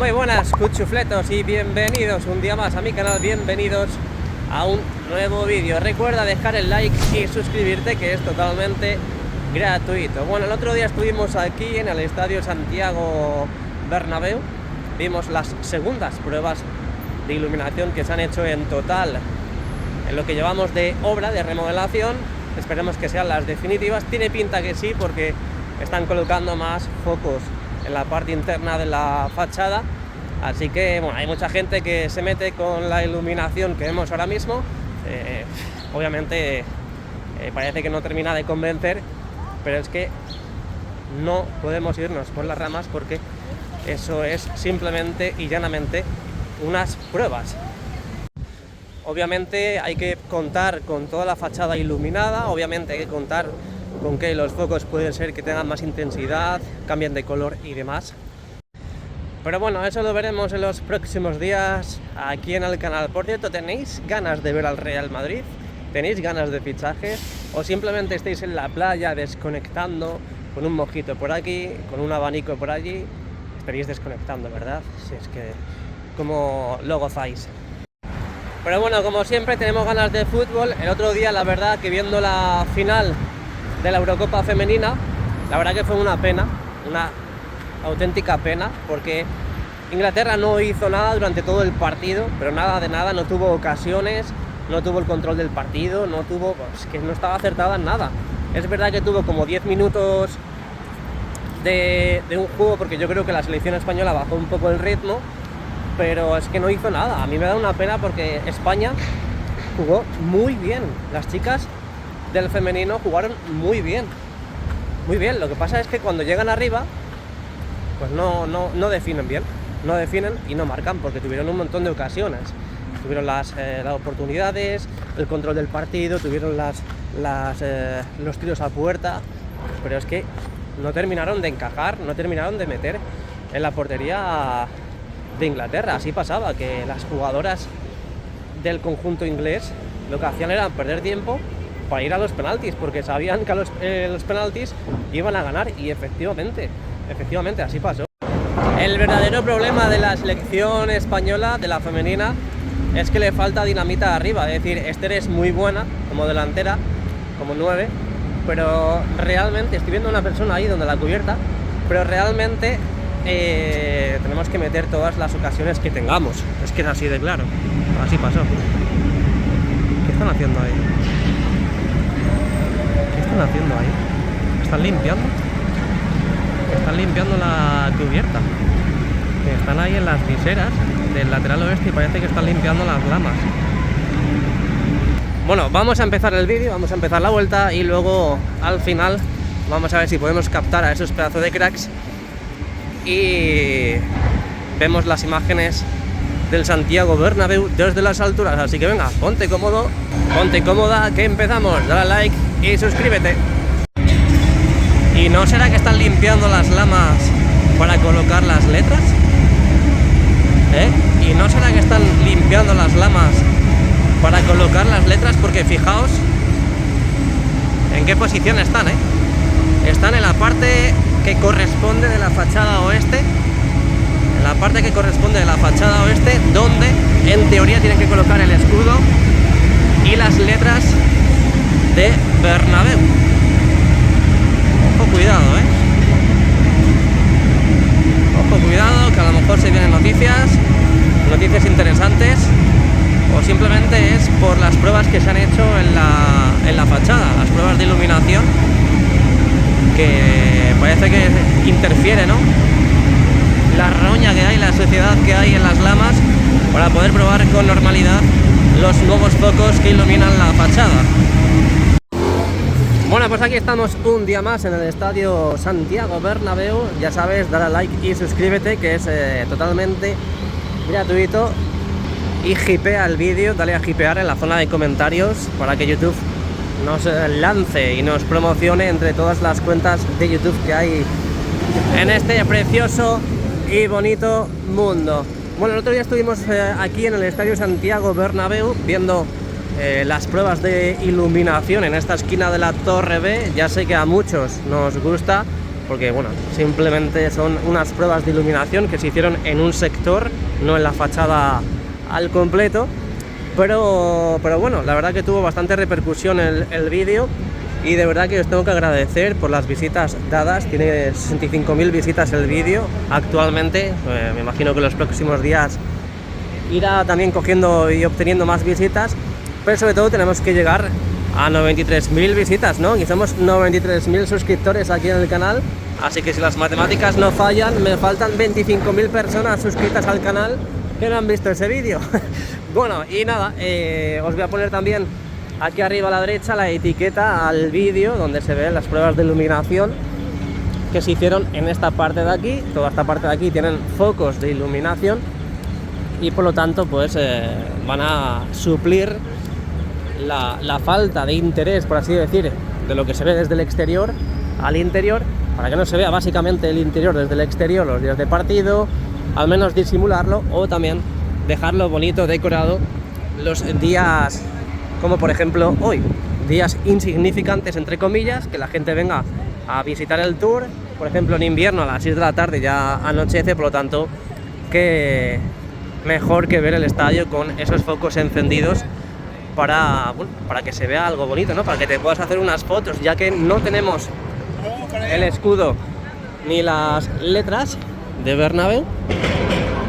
Muy buenas cuchufletos y bienvenidos un día más a mi canal, bienvenidos a un nuevo vídeo. Recuerda dejar el like y suscribirte, que es totalmente gratuito. Bueno, el otro día estuvimos aquí en el Estadio Santiago Bernabéu, vimos las segundas pruebas de iluminación que se han hecho en total en lo que llevamos de obra de remodelación. Esperemos que sean las definitivas, tiene pinta que sí, porque están colocando más focos en la parte interna de la fachada, así que bueno, hay mucha gente que se mete con la iluminación que vemos ahora mismo. Obviamente parece que no termina de convencer, pero es que no podemos irnos por las ramas, porque eso es simplemente y llanamente unas pruebas. Obviamente hay que contar con toda la fachada iluminada, obviamente hay que contar con que los focos pueden ser que tengan más intensidad, cambien de color y demás. Pero bueno, eso lo veremos en los próximos días aquí en el canal. Por cierto, ¿tenéis ganas de ver al Real Madrid? ¿Tenéis ganas de fichajes? ¿O simplemente estáis en la playa desconectando con un mojito por aquí, con un abanico por allí? Estaréis desconectando, ¿verdad? Si es que como lo gozáis. Pero bueno, como siempre tenemos ganas de fútbol. El otro día, la verdad, que viendo la final de la Eurocopa femenina, la verdad que fue una pena, una auténtica pena, porque Inglaterra no hizo nada durante todo el partido, pero nada de nada, no tuvo ocasiones, no tuvo el control del partido, no tuvo, pues, que no estaba acertada en nada. Es verdad que tuvo como 10 minutos de un juego, porque yo creo que la selección española bajó un poco el ritmo, pero es que no hizo nada. A mí me da una pena porque España jugó muy bien, las chicas del femenino jugaron muy bien, muy bien. Lo que pasa es que cuando llegan arriba, pues no definen bien, no definen y no marcan, porque tuvieron un montón de ocasiones, tuvieron las oportunidades, el control del partido, tuvieron los tiros a puerta, pero es que no terminaron de encajar, no terminaron de meter en la portería de Inglaterra. Así pasaba, que las jugadoras del conjunto inglés lo que hacían era perder tiempo para ir a los penaltis, porque sabían que los penaltis iban a ganar, y efectivamente así pasó. El verdadero problema de la selección española, de la femenina, es que le falta dinamita arriba. Es decir, Esther es muy buena como delantera, como 9, pero realmente, estoy viendo a una persona ahí donde la cubierta, pero realmente tenemos que meter todas las ocasiones que tengamos. Es que es así de claro, así pasó. ¿Qué están haciendo ahí? ¿Están haciendo ahí? ¿Están limpiando? Están limpiando la cubierta. Están ahí en las viseras del lateral oeste y parece que están limpiando las lamas. Bueno, vamos a empezar el vídeo, vamos a empezar la vuelta y luego al final vamos a ver si podemos captar a esos pedazos de cracks y vemos las imágenes del Santiago Bernabéu desde las alturas. Así que venga, ponte cómodo, ponte cómoda, que empezamos. Dale like y suscríbete. ¿Y no será que están limpiando las lamas para colocar las letras? ¿Y no será que están limpiando las lamas para colocar las letras? Porque fijaos en qué posición están, Están en la parte que corresponde de la fachada oeste, en la parte que corresponde de la fachada oeste, donde en teoría tienen que colocar el escudo y las letras de Bernabéu. Ojo, cuidado, Ojo, cuidado, que a lo mejor se vienen noticias interesantes, o simplemente es por las pruebas que se han hecho en la fachada, las pruebas de iluminación, que parece que interfiere, ¿no?, la roña que hay, la suciedad que hay en las lamas, para poder probar con normalidad los nuevos focos que iluminan la fachada. Bueno, pues aquí estamos un día más en el Estadio Santiago Bernabéu. Ya sabes, dale a like y suscríbete, que es totalmente gratuito, y hipea el vídeo, dale a hipear en la zona de comentarios para que YouTube nos lance y nos promocione entre todas las cuentas de YouTube que hay en este precioso y bonito mundo. Bueno, el otro día estuvimos aquí en el Estadio Santiago Bernabéu viendo las pruebas de iluminación en esta esquina de la Torre B. Ya sé que a muchos nos gusta, porque bueno, simplemente son unas pruebas de iluminación que se hicieron en un sector, no en la fachada al completo, pero bueno, la verdad que tuvo bastante repercusión el vídeo, y de verdad que os tengo que agradecer por las visitas dadas. Tiene 65.000 visitas el vídeo actualmente, me imagino que los próximos días irá también cogiendo y obteniendo más visitas, pero sobre todo tenemos que llegar a 93.000 visitas, ¿no? Y somos 93.000 suscriptores aquí en el canal, así que si las matemáticas no fallan, me faltan 25.000 personas suscritas al canal que no han visto ese vídeo. Bueno, y nada, os voy a poner también aquí arriba a la derecha la etiqueta al vídeo donde se ven las pruebas de iluminación que se hicieron en esta parte de aquí. Toda esta parte de aquí tienen focos de iluminación y por lo tanto pues van a suplir la falta de interés, por así decir, de lo que se ve desde el exterior al interior, para que no se vea básicamente el interior desde el exterior los días de partido, al menos disimularlo, o también dejarlo bonito, decorado los días como por ejemplo hoy, días insignificantes entre comillas, que la gente venga a visitar el tour. Por ejemplo, en invierno a las 6 de la tarde ya anochece, por lo tanto que mejor que ver el estadio con esos focos encendidos para que se vea algo bonito, ¿no? Para que te puedas hacer unas fotos, ya que no tenemos el escudo ni las letras de Bernabéu,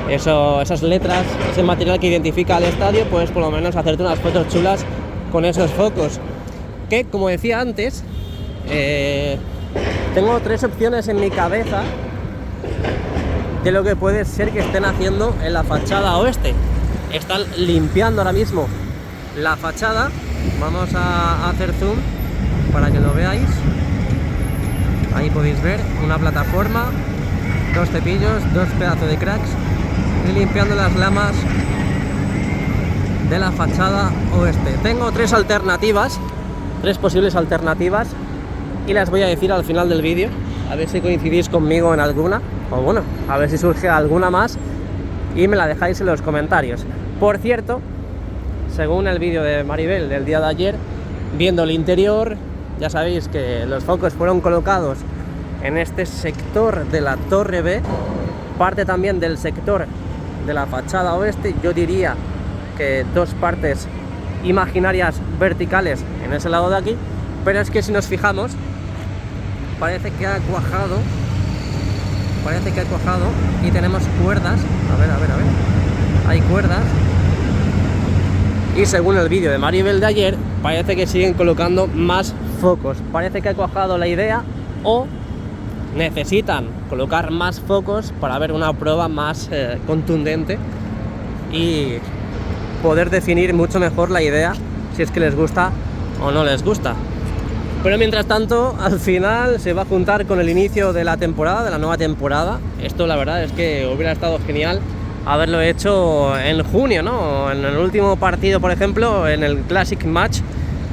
esas letras, ese material que identifica al estadio, pues por lo menos hacerte unas fotos chulas con esos focos. Que, como decía antes, tengo 3 opciones en mi cabeza de lo que puede ser que estén haciendo en la fachada oeste. Están limpiando ahora mismo la fachada. Vamos a hacer zoom para que lo veáis. Ahí podéis ver una plataforma, 2 cepillos, 2 pedazos de cracks, y limpiando las lamas de la fachada oeste. Tengo 3 alternativas, 3 posibles alternativas, y las voy a decir al final del vídeo, a ver si coincidís conmigo en alguna, o bueno, a ver si surge alguna más y me la dejáis en los comentarios. Por cierto, según el vídeo de Maribel del día de ayer, viendo el interior, ya sabéis que los focos fueron colocados en este sector de la Torre B, parte también del sector de la fachada oeste. Yo diría que 2 partes imaginarias verticales en ese lado de aquí, pero es que si nos fijamos parece que ha cuajado, y tenemos cuerdas, a ver, hay cuerdas, y según el vídeo de Maribel de ayer parece que siguen colocando más focos. Parece que ha cuajado la idea, o necesitan colocar más focos para ver una prueba más contundente y poder definir mucho mejor la idea, si es que les gusta o no les gusta. Pero mientras tanto, al final se va a juntar con el inicio de la temporada, de la nueva temporada. Esto la verdad es que hubiera estado genial haberlo hecho en junio, ¿no? En el último partido, por ejemplo, en el Classic Match,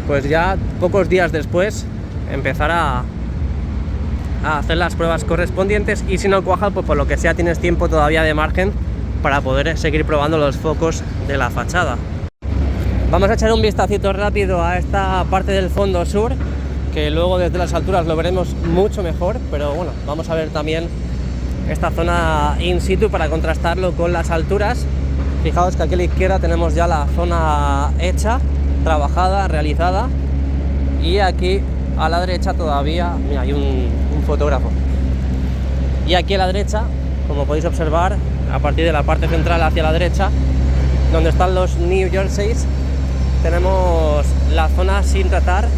pues ya pocos días después empezar a hacer las pruebas correspondientes, y si no cuaja, pues por lo que sea tienes tiempo todavía de margen para poder seguir probando los focos de la fachada. Vamos a echar un vistacito rápido a esta parte del fondo sur, que luego desde las alturas lo veremos mucho mejor, pero bueno, vamos a ver también esta zona in situ para contrastarlo con las alturas. Fijaos que aquí a la izquierda tenemos ya la zona hecha, trabajada, realizada, y aquí a la derecha todavía, mira, hay un fotógrafo, y aquí a la derecha, como podéis observar, a partir de la parte central hacia la derecha, donde están los New Jerseys, tenemos la zona sin tratar,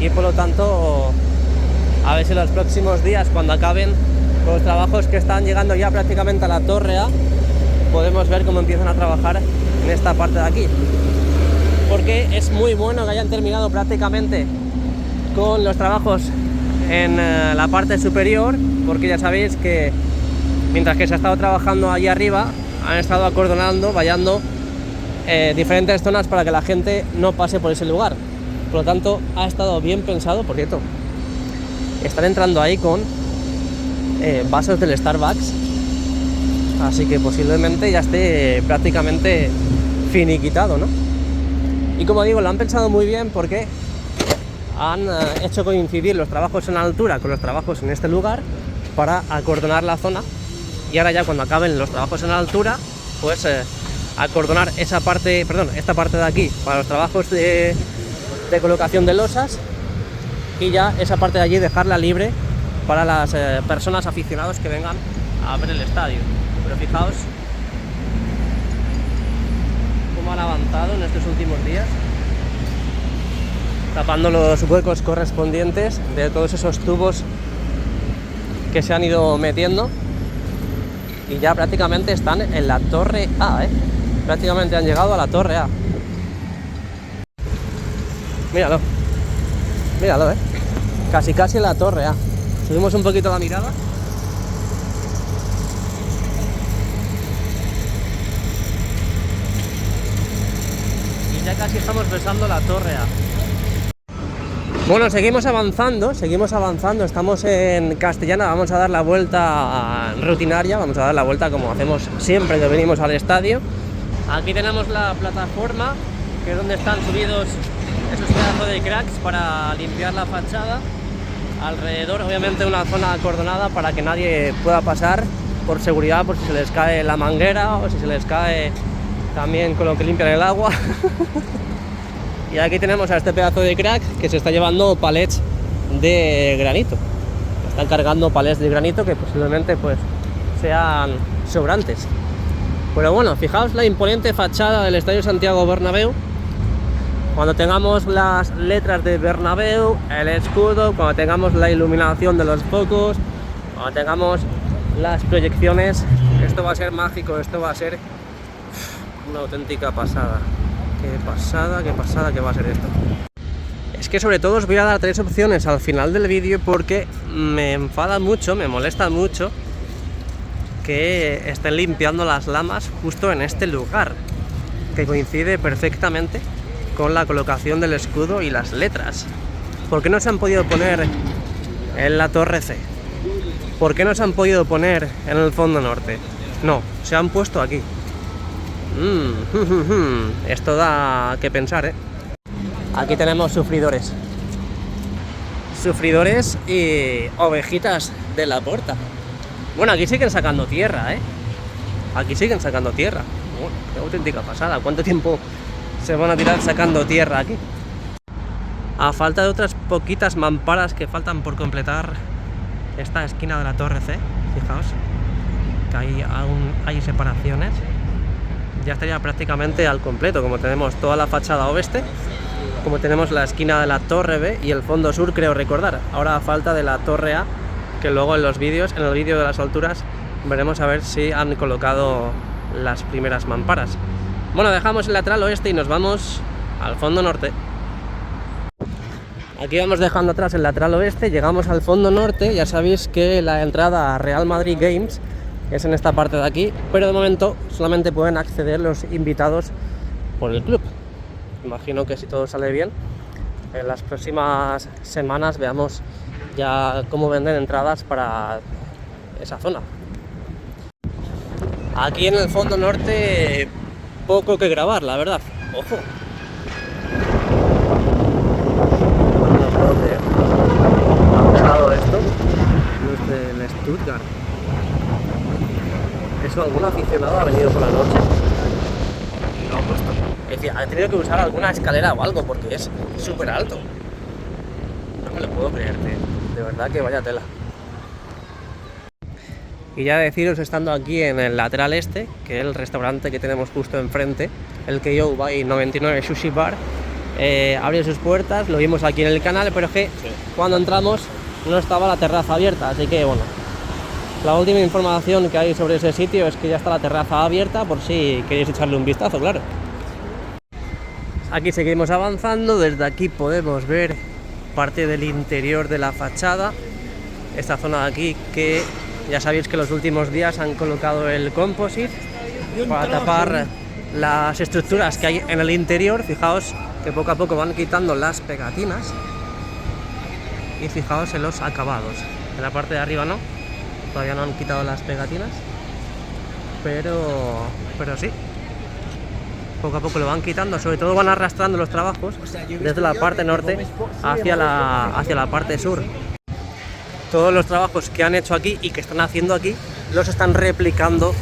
y por lo tanto a ver si los próximos días, cuando acaben los trabajos que están llegando ya prácticamente a la Torre A, podemos ver cómo empiezan a trabajar en esta parte de aquí, porque es muy bueno que hayan terminado prácticamente con los trabajos en la parte superior, porque ya sabéis que mientras que se ha estado trabajando allí arriba, han estado acordonando, vallando diferentes zonas para que la gente no pase por ese lugar. Por lo tanto, ha estado bien pensado. Por cierto, están entrando ahí con vasos del Starbucks, así que posiblemente ya esté prácticamente finiquitado, ¿no? Y como digo, lo han pensado muy bien, porque han hecho coincidir los trabajos en altura con los trabajos en este lugar para acordonar la zona, y ahora ya cuando acaben los trabajos en altura, pues acordonar esta parte de aquí para los trabajos de colocación de losas, y ya esa parte de allí dejarla libre para las personas aficionados que vengan a ver el estadio. Pero fijaos cómo han avanzado en estos últimos días, tapando los huecos correspondientes de todos esos tubos que se han ido metiendo, y ya prácticamente están en la torre A, prácticamente han llegado a la torre A. Míralo, míralo, casi en la torre A. Subimos un poquito la mirada. Y ya casi estamos besando la torre A. Bueno, seguimos avanzando, estamos en Castellana, vamos a dar la vuelta rutinaria, vamos a dar la vuelta como hacemos siempre que venimos al estadio. Aquí tenemos la plataforma, que es donde están subidos esos pedazos de cracks para limpiar la fachada. Alrededor, obviamente, una zona acordonada para que nadie pueda pasar por seguridad, por si se les cae la manguera o si se les cae también con lo que limpian el agua. Y aquí tenemos a este pedazo de crack que se está llevando palets de granito. Están cargando palets de granito que posiblemente pues sean sobrantes. Pero bueno, fijaos la imponente fachada del Estadio Santiago Bernabéu. Cuando tengamos las letras de Bernabéu, el escudo, cuando tengamos la iluminación de los focos, cuando tengamos las proyecciones, esto va a ser mágico, esto va a ser una auténtica pasada. Qué pasada que va a ser esto. Es que sobre todo os voy a dar 3 opciones al final del vídeo, porque me enfada mucho, me molesta mucho que estén limpiando las lamas justo en este lugar, que coincide perfectamente con la colocación del escudo y las letras. ¿Por qué no se han podido poner en la torre C? ¿Por qué no se han podido poner en el fondo norte? No, se han puesto aquí. Esto da que pensar, Aquí tenemos sufridores y ovejitas de la puerta. Bueno, aquí siguen sacando tierra, Aquí siguen sacando tierra. Bueno, qué auténtica pasada. ¿Cuánto tiempo se van a tirar sacando tierra aquí? A falta de otras poquitas mamparas que faltan por completar esta esquina de la torre C, fijaos que ahí aún hay separaciones. Ya estaría prácticamente al completo, como tenemos toda la fachada oeste, como tenemos la esquina de la torre B y el fondo sur, creo recordar. Ahora a falta de la torre A, que luego en los vídeos, en el vídeo de las alturas, veremos a ver si han colocado las primeras mamparas. Bueno, dejamos el lateral oeste y nos vamos al fondo norte. Aquí vamos dejando atrás el lateral oeste, llegamos al fondo norte. Ya sabéis que la entrada a Real Madrid Games es en esta parte de aquí, pero de momento solamente pueden acceder los invitados por el club. Imagino que si todo sale bien, en las próximas semanas veamos ya cómo venden entradas para esa zona. Aquí en el fondo norte poco que grabar, la verdad. Ojo. No puedo creer. ¿Ha pegado esto? Los del Stuttgart. ¿Eso algún aficionado ha venido por la noche? Y lo ha puesto. Es decir, ha tenido que usar alguna escalera o algo porque es súper alto. No me lo puedo creer, tío. De verdad que vaya tela. Y ya deciros, estando aquí en el lateral este, que es el restaurante que tenemos justo enfrente, el Keio by 99 Sushi Bar, abrió sus puertas, lo vimos aquí en el canal, pero es que cuando entramos no estaba la terraza abierta, así que bueno, la última información que hay sobre ese sitio es que ya está la terraza abierta, por si queréis echarle un vistazo, claro. Aquí seguimos avanzando, desde aquí podemos ver parte del interior de la fachada, esta zona de aquí que ya sabéis que los últimos días han colocado el composite para tapar las estructuras que hay en el interior. Fijaos que poco a poco van quitando las pegatinas y fijaos en los acabados. En la parte de arriba no, todavía no han quitado las pegatinas, pero sí. poco a poco lo van quitando, sobre todo van arrastrando los trabajos desde la parte norte hacia la parte sur. Todos los trabajos que han hecho aquí y que están haciendo aquí los están replicando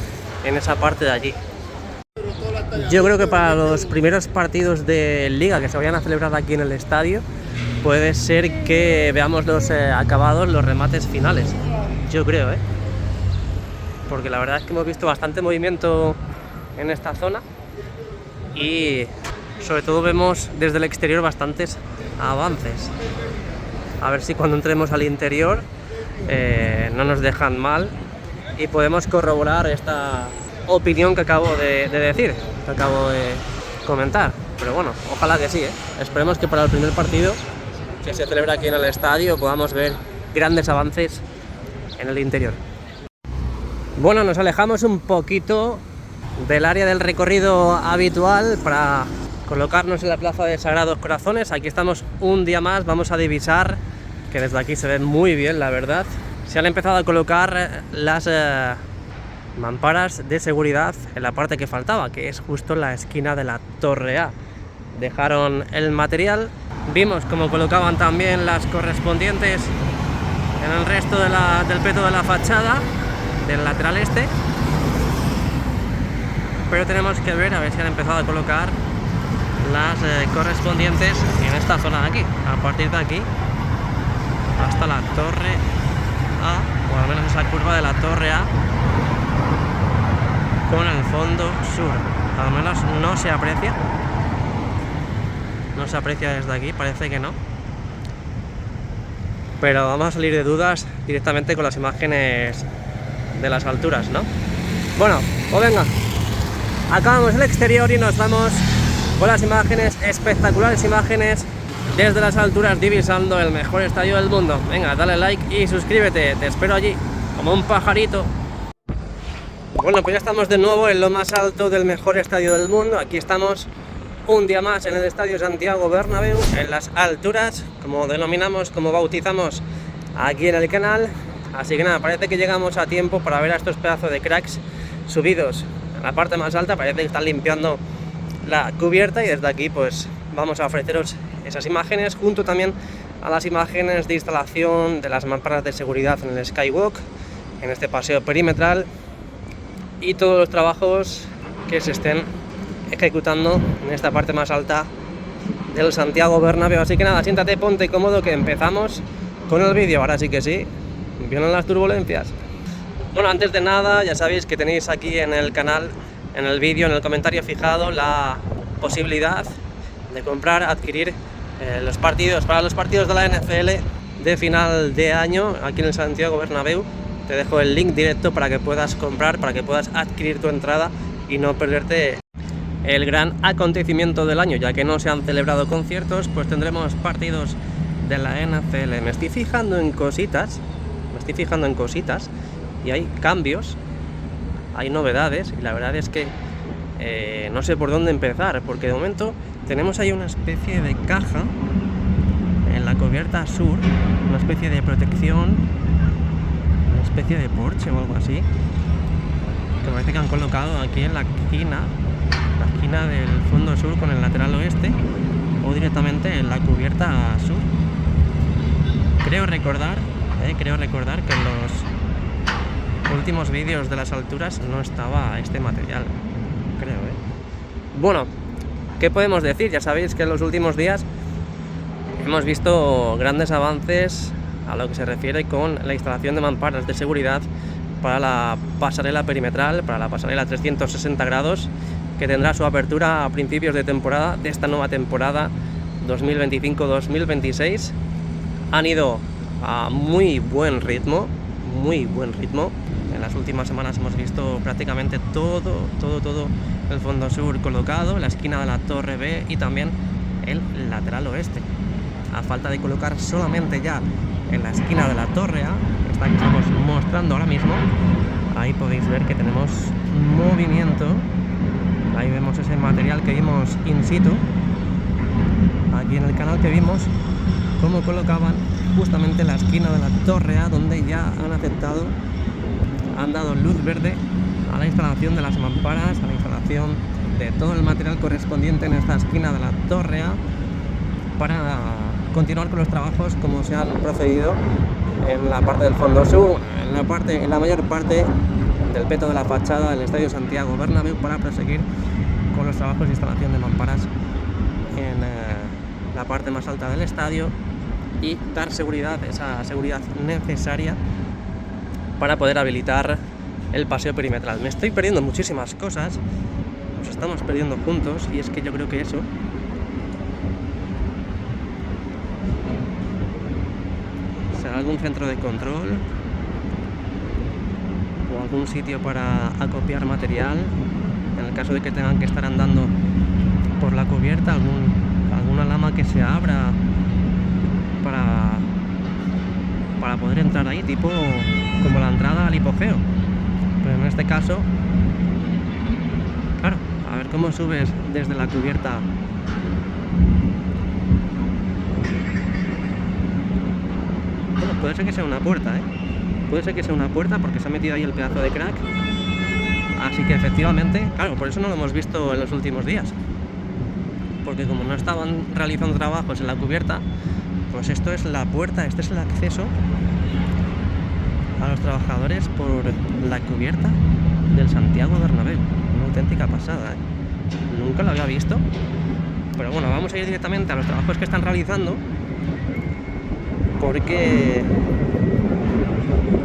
en esa parte de allí. Yo creo que para los primeros partidos de Liga que se vayan a celebrar aquí en el estadio puede ser que veamos los acabados, los remates finales. Yo creo, porque la verdad es que hemos visto bastante movimiento en esta zona y sobre todo vemos desde el exterior bastantes avances. A ver si cuando entremos al interior no nos dejan mal y podemos corroborar esta opinión que acabo de decir, que acabo de comentar. Pero bueno, ojalá que sí, Esperemos que para el primer partido que se celebra aquí en el estadio podamos ver grandes avances en el interior. Bueno, nos alejamos un poquito del área del recorrido habitual para colocarnos en la plaza de Sagrados Corazones. Aquí estamos un día más, vamos a divisar, que desde aquí se ve muy bien, la verdad. Se han empezado a colocar las mamparas de seguridad en la parte que faltaba, que es justo la esquina de la Torre A. Dejaron el material, vimos cómo colocaban también las correspondientes en el resto del peto de la fachada del lateral este, pero tenemos que ver a ver si han empezado a colocar las correspondientes en esta zona de aquí, a partir de aquí hasta la Torre A, o al menos esa curva de la Torre A con el fondo sur. Al menos no se aprecia desde aquí, parece que no, pero vamos a salir de dudas directamente con las imágenes de las alturas, ¿no? Bueno, pues venga, acabamos el exterior y nos vamos con las imágenes, espectaculares imágenes desde las alturas, divisando el mejor estadio del mundo. Venga, dale like y suscríbete, te espero allí como un pajarito. Bueno, pues ya estamos de nuevo en lo más alto del mejor estadio del mundo. Aquí estamos un día más en el estadio Santiago Bernabéu, en las alturas, como denominamos, como bautizamos aquí en el canal. Así que nada, parece que llegamos a tiempo para ver a estos pedazos de cracks subidos en la parte más alta. Parece que están limpiando la cubierta y desde aquí pues vamos a ofreceros esas imágenes, junto también a las imágenes de instalación de las mamparas de seguridad en el Skywalk, en este paseo perimetral, y todos los trabajos que se estén ejecutando en esta parte más alta del Santiago Bernabéu. Así que nada, siéntate, ponte cómodo, que empezamos con el vídeo. Ahora sí que sí, vienen las turbulencias. Bueno, antes de nada, ya sabéis que tenéis aquí en el canal, en el vídeo, en el comentario fijado, la posibilidad de comprar, adquirir los partidos, para los partidos de la NFL de final de año aquí en el Santiago Bernabéu. Te dejo el link directo para que puedas comprar, para que puedas adquirir tu entrada y no perderte el gran acontecimiento del año, ya que no se han celebrado conciertos, pues tendremos partidos de la NFL. Me estoy fijando en cositas y hay cambios, hay novedades, y la verdad es que no sé por dónde empezar, porque de momento tenemos ahí una especie de caja en la cubierta sur, una especie de protección, una especie de porche o algo así, que parece que han colocado aquí en la esquina del fondo sur con el lateral oeste, o directamente en la cubierta sur. Creo recordar que en los últimos vídeos de las alturas no estaba este material, creo. Bueno, ¿qué podemos decir? Ya sabéis que en los últimos días hemos visto grandes avances a lo que se refiere con la instalación de mamparas de seguridad para la pasarela perimetral, para la pasarela 360 grados, que tendrá su apertura a principios de temporada, de esta nueva temporada 2025-2026. Han ido a muy buen ritmo. En las últimas semanas hemos visto prácticamente todo el fondo sur colocado, la esquina de la Torre B y también el lateral oeste. A falta de colocar solamente ya en la esquina de la Torre A, esta que estamos mostrando ahora mismo, ahí podéis ver que tenemos movimiento. Ahí vemos ese material que vimos in situ, aquí en el canal, que vimos cómo colocaban justamente la esquina de la Torre A, donde ya han aceptado, han dado luz verde a la instalación de las mamparas, a la instalación de todo el material correspondiente en esta esquina de la torre A para continuar con los trabajos como se han procedido en la parte del fondo sur, en la mayor parte del peto de la fachada del Estadio Santiago Bernabéu, para proseguir con los trabajos de instalación de mamparas en la parte más alta del estadio y dar seguridad, esa seguridad necesaria para poder habilitar el paseo perimetral. Me estoy perdiendo muchísimas cosas, nos estamos perdiendo juntos, y es que yo creo que eso será algún centro de control o algún sitio para acopiar material en el caso de que tengan que estar andando por la cubierta, alguna lama que se abra para poder entrar ahí, tipo como la entrada al hipogeo. Pero en este caso, claro, a ver cómo subes desde la cubierta. Bueno, puede ser que sea una puerta, puede ser que sea una puerta porque se ha metido ahí el pedazo de crack. Así que efectivamente, claro, por eso no lo hemos visto en los últimos días, porque como no estaban realizando trabajos en la cubierta, pues esto es la puerta, este es el acceso a los trabajadores por la cubierta del Santiago Bernabéu. Una auténtica pasada, nunca lo había visto. Pero bueno, vamos a ir directamente a los trabajos que están realizando, porque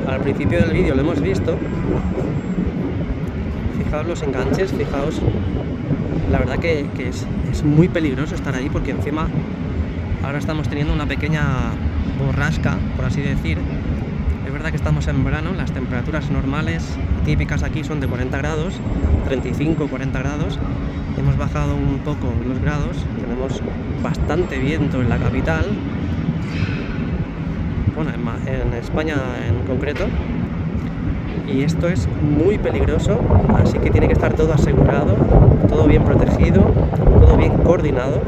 al principio del vídeo lo hemos visto. Fijaos los enganches, fijaos, la verdad que es muy peligroso estar ahí, porque encima ahora estamos teniendo una pequeña borrasca, por así decir. Es verdad que estamos en verano, las temperaturas normales típicas aquí son de 40 grados, 35, 40 grados. Hemos bajado un poco los grados, tenemos bastante viento en la capital, bueno, en España en concreto. Y esto es muy peligroso, así que tiene que estar todo asegurado, todo bien protegido, todo bien coordinado,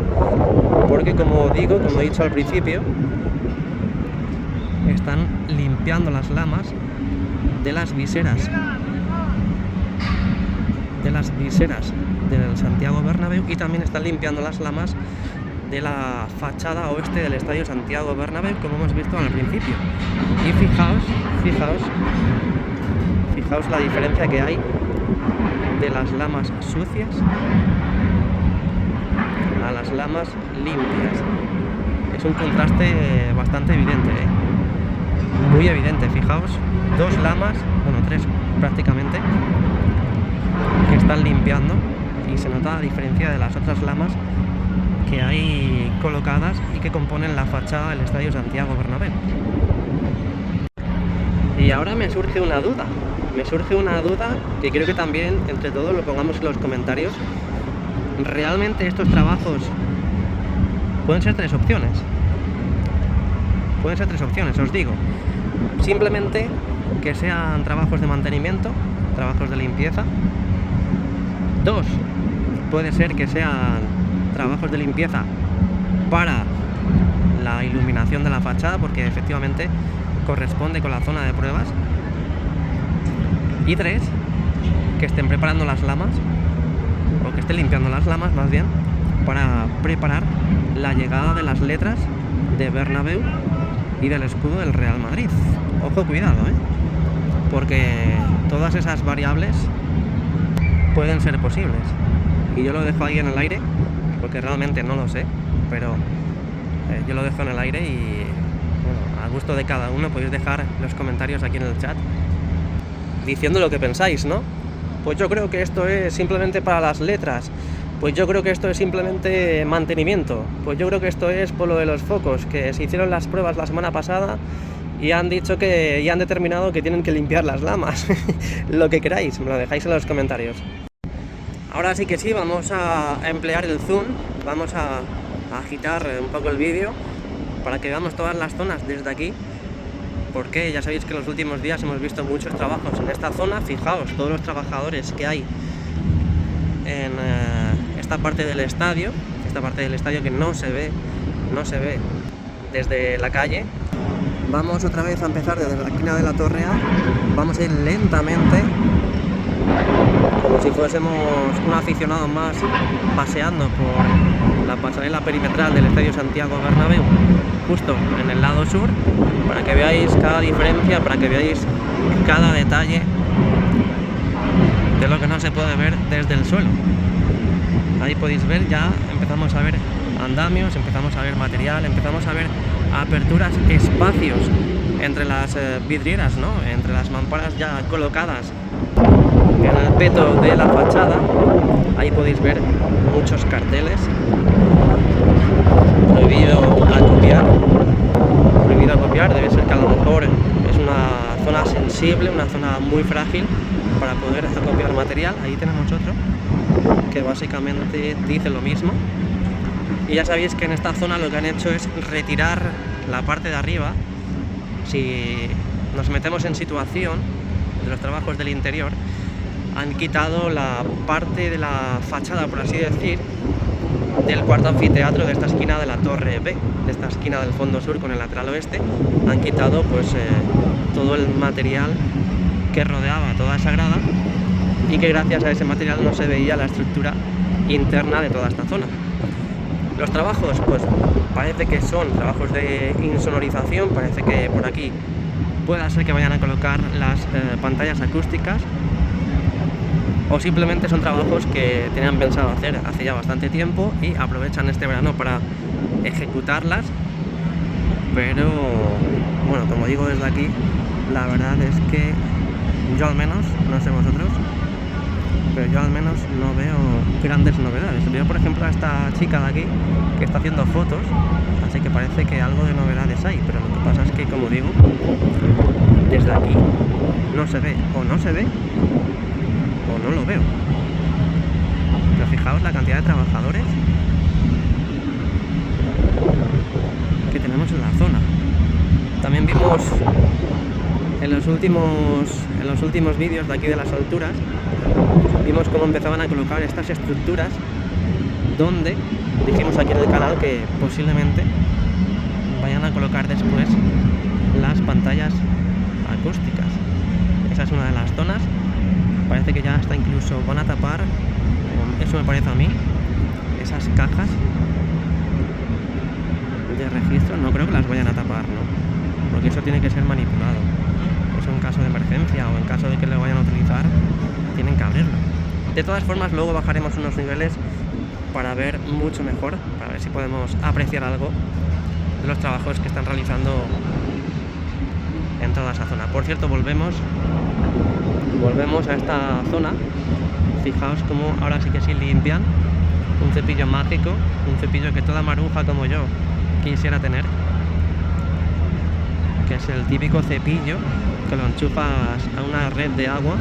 porque como he dicho al principio, están limpiando las lamas de las viseras del Santiago Bernabéu, y también están limpiando las lamas de la fachada oeste del Estadio Santiago Bernabéu, como hemos visto al principio. Y fijaos la diferencia que hay de las lamas sucias a las lamas limpias. Es un contraste bastante evidente, muy evidente. Fijaos, dos lamas, bueno, tres prácticamente, que están limpiando, y se nota la diferencia de las otras lamas que hay colocadas y que componen la fachada del Estadio Santiago Bernabéu. Y ahora me surge una duda que quiero que también entre todos lo pongamos en los comentarios. ¿Realmente estos trabajos pueden ser tres opciones? Os digo. Simplemente que sean trabajos de mantenimiento, trabajos de limpieza. 2, puede ser que sean trabajos de limpieza para la iluminación de la fachada, porque efectivamente corresponde con la zona de pruebas. Y 3, que estén preparando las lamas, o que estén limpiando las lamas más bien, para preparar la llegada de las letras de Bernabéu y del escudo del Real Madrid. Ojo, cuidado, porque todas esas variables pueden ser posibles, y yo lo dejo ahí en el aire porque realmente no lo sé, pero yo lo dejo en el aire, y bueno, a gusto de cada uno podéis dejar los comentarios aquí en el chat diciendo lo que pensáis, ¿no? Pues yo creo que esto es simplemente para las letras, pues yo creo que esto es simplemente mantenimiento, pues yo creo que esto es por lo de los focos, que se hicieron las pruebas la semana pasada y han dicho que ya han determinado que tienen que limpiar las lamas. Lo que queráis, me lo dejáis en los comentarios. Ahora sí que sí, vamos a emplear el zoom, vamos a agitar un poco el vídeo para que veamos todas las zonas desde aquí, porque ya sabéis que en los últimos días hemos visto muchos trabajos en esta zona. Fijaos todos los trabajadores que hay en esta parte del estadio que no se ve desde la calle. Vamos otra vez a empezar desde la esquina de la torre A, vamos a ir lentamente, como si fuésemos un aficionado más paseando por la pasarela perimetral del Estadio Santiago Bernabéu, justo en el lado sur, para que veáis cada diferencia, para que veáis cada detalle de lo que no se puede ver desde el suelo. Ahí podéis ver, ya empezamos a ver andamios, empezamos a ver material, empezamos a ver aperturas, espacios entre las vidrieras, ¿no? Entre las mamparas ya colocadas en el peto de la fachada. Ahí podéis ver muchos carteles: prohibido copiar. Debe ser que a lo mejor es una zona sensible, una zona muy frágil para poder acopiar material. Ahí tenemos otro que básicamente dice lo mismo. Y ya sabéis que en esta zona lo que han hecho es retirar la parte de arriba. Si nos metemos en situación de los trabajos del interior, han quitado la parte de la fachada, por así decir, del cuarto anfiteatro, de esta esquina de la Torre B, de esta esquina del fondo sur con el lateral oeste. Han quitado pues todo el material que rodeaba toda esa grada, y que gracias a ese material no se veía la estructura interna de toda esta zona. Los trabajos, pues parece que son trabajos de insonorización, parece que por aquí pueda ser que vayan a colocar las pantallas acústicas, o simplemente son trabajos que tenían pensado hacer hace ya bastante tiempo y aprovechan este verano para ejecutarlas. Pero bueno, como digo desde aquí, la verdad es que yo al menos, no sé vosotros, pero yo al menos no veo grandes novedades. Veo por ejemplo a esta chica de aquí que está haciendo fotos, así que parece que algo de novedades hay, pero lo que pasa es que, como digo, desde aquí no se ve, o no se ve, o no lo veo. Pero fijaos la cantidad de trabajadores que tenemos en la zona. También vimos en los últimos vídeos de aquí de las alturas, vimos cómo empezaban a colocar estas estructuras, donde dijimos aquí en el canal que posiblemente vayan a colocar después las pantallas acústicas. Esa es una de las zonas. Parece que ya hasta incluso van a tapar, eso me parece a mí, esas cajas de registro. No creo que las vayan a tapar, ¿no? Porque eso tiene que ser manipulado. Eso en caso de emergencia o en caso de que lo vayan a utilizar, tienen que abrirlo. De todas formas, luego bajaremos unos niveles para ver mucho mejor, para ver si podemos apreciar algo de los trabajos que están realizando en toda esa zona. Por cierto, volvemos a esta zona. Fijaos cómo ahora sí que sí limpian. Un cepillo mágico, un cepillo que toda maruja como yo quisiera tener, que es el típico cepillo que lo enchufas a una red de agua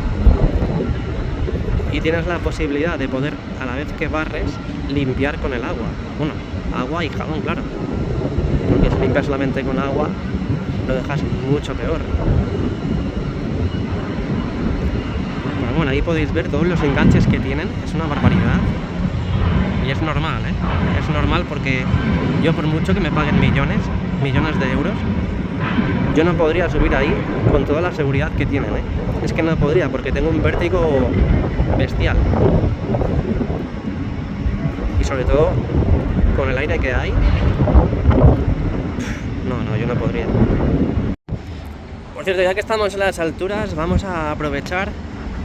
y tienes la posibilidad de poder, a la vez que barres, limpiar con el agua. Bueno, agua y jabón, claro, porque si limpias solamente con agua lo dejas mucho peor. Pero bueno, ahí podéis ver todos los enganches que tienen. Es una barbaridad. Y es normal, ¿eh? Es normal, porque yo, por mucho que me paguen millones de euros, yo no podría subir ahí con toda la seguridad que tienen, ¿eh? Es que no podría, porque tengo un vértigo bestial. Y sobre todo, con el aire que hay, no, yo no podría. Por cierto, ya que estamos en las alturas, vamos a aprovechar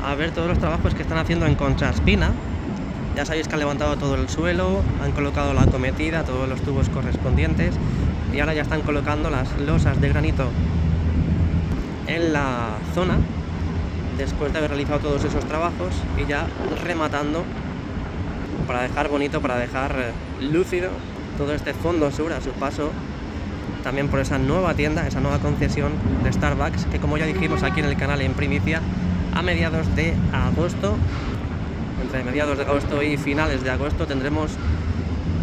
a ver todos los trabajos que están haciendo en Concha Espina. Ya sabéis que han levantado todo el suelo, han colocado la acometida, todos los tubos correspondientes, y ahora ya están colocando las losas de granito en la zona, después de haber realizado todos esos trabajos, y ya rematando para dejar bonito, para dejar lúcido todo este fondo sur a su paso también por esa nueva tienda, esa nueva concesión de Starbucks, que, como ya dijimos aquí en el canal en primicia, a mediados de agosto, entre mediados de agosto y finales de agosto, tendremos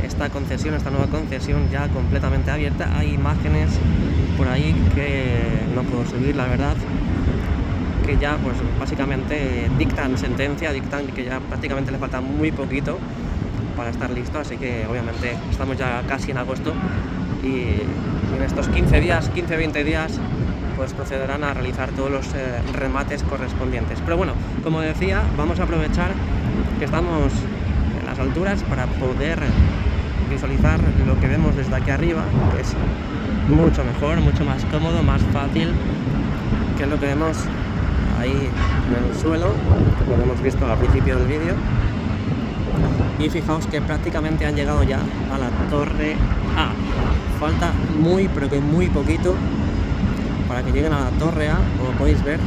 esta concesión, esta nueva concesión ya completamente abierta. Hay imágenes por ahí que no puedo subir, la verdad, que ya pues básicamente dictan sentencia, dictan que ya prácticamente le falta muy poquito para estar listo, así que obviamente estamos ya casi en agosto, y en estos 15 días, 15-20 días pues procederán a realizar todos los remates correspondientes. Pero bueno, como decía, vamos a aprovechar que estamos en las alturas para poder visualizar lo que vemos desde aquí arriba, que es mucho mejor, mucho más cómodo, más fácil que lo que vemos ahí en el suelo, como hemos visto al principio del vídeo. Y fijaos que prácticamente han llegado ya a la torre A. Falta muy, pero que muy poquito para que lleguen a la torre A, como podéis ver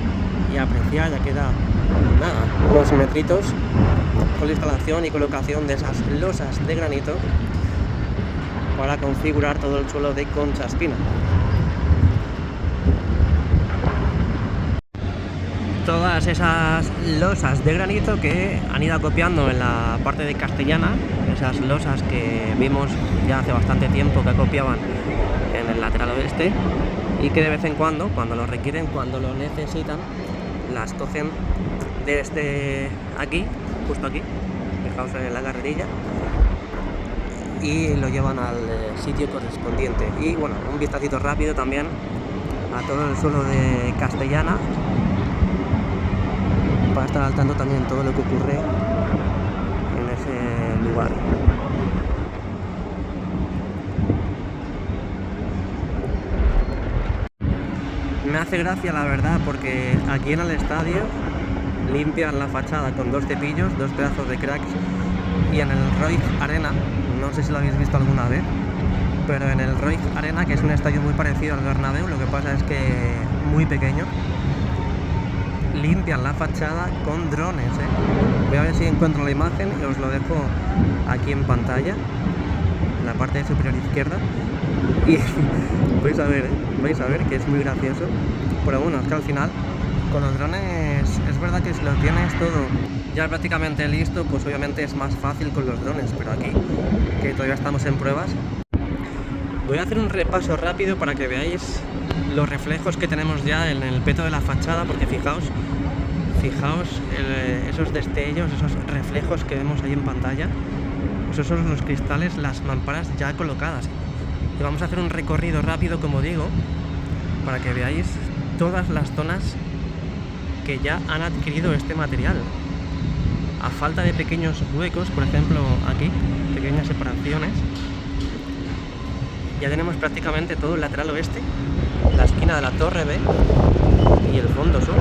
y apreciar. Ya queda nada, unos metritos con la instalación y colocación de esas losas de granito para configurar todo el suelo de concha espina. Todas esas losas de granito que han ido acopiando en la parte de Castellana, esas losas que vimos ya hace bastante tiempo que acopiaban en el lateral oeste y que de vez en cuando lo requieren, cuando lo necesitan, las cogen desde aquí, justo aquí, fijaos en la carrerilla, y lo llevan al sitio correspondiente. Y bueno, un vistacito rápido también a todo el suelo de Castellana, para estar al tanto también todo lo que ocurre en ese lugar. Me hace gracia, la verdad, porque aquí en el estadio limpian la fachada con dos cepillos, dos pedazos de cracks, y en el Roig Arena, no sé si lo habéis visto alguna vez, pero en el Roig Arena, que es un estadio muy parecido al Bernabéu, lo que pasa es que muy pequeño, limpian la fachada con drones, Voy a ver si encuentro la imagen y os lo dejo aquí en pantalla, en la parte superior izquierda, y vais a ver que es muy gracioso. Pero bueno, es que al final con los drones es verdad que si lo tienes todo ya prácticamente listo, pues obviamente es más fácil con los drones, pero aquí, que todavía estamos en pruebas, voy a hacer un repaso rápido para que veáis los reflejos que tenemos ya en el peto de la fachada, porque fijaos esos destellos, esos reflejos que vemos ahí en pantalla, esos son los cristales, las mamparas ya colocadas. Y vamos a hacer un recorrido rápido, como digo, para que veáis todas las zonas que ya han adquirido este material. A falta de pequeños huecos, por ejemplo aquí, pequeñas separaciones, ya tenemos prácticamente todo el lateral oeste, la esquina de la torre B y el fondo sur.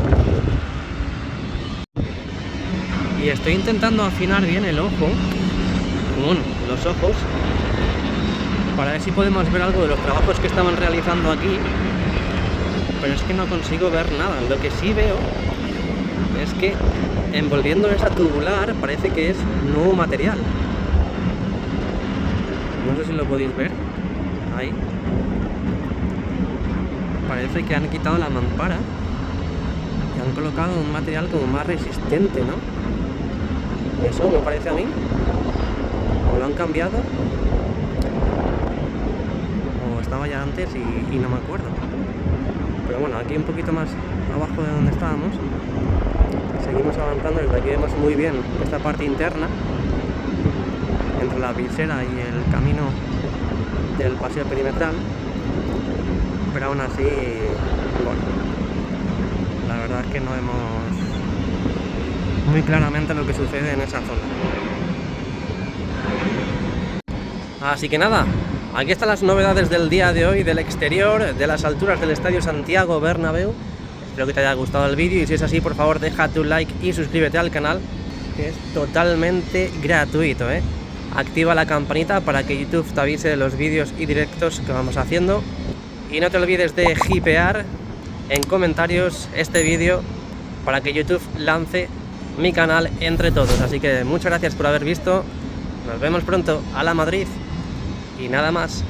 Y estoy intentando afinar bien el ojo, bueno, los ojos, para ver si podemos ver algo de los trabajos que estaban realizando aquí, pero es que no consigo ver nada. Lo que sí veo es que envolviendo esa tubular parece que es nuevo material. No sé si lo podéis ver ahí. Parece que han quitado la mampara y han colocado un material como más resistente, ¿no? Eso me parece a mí. O lo han cambiado, o estaba ya antes y no me acuerdo. Pero bueno, aquí un poquito más abajo de donde estábamos, seguimos avanzando. Desde aquí vemos muy bien esta parte interna, entre la visera y el camino del paseo perimetral. Pero aún así, bueno, la verdad es que no vemos muy claramente lo que sucede en esa zona. Así que nada, aquí están las novedades del día de hoy, del exterior, de las alturas del Estadio Santiago Bernabéu. Espero que te haya gustado el vídeo, y si es así, por favor deja tu like y suscríbete al canal, que es totalmente gratuito, Activa la campanita para que YouTube te avise de los vídeos y directos que vamos haciendo. Y no te olvides de hipear en comentarios este vídeo para que YouTube lance mi canal entre todos. Así que muchas gracias por haber visto. Nos vemos pronto. ¡Hala Madrid! Y nada más.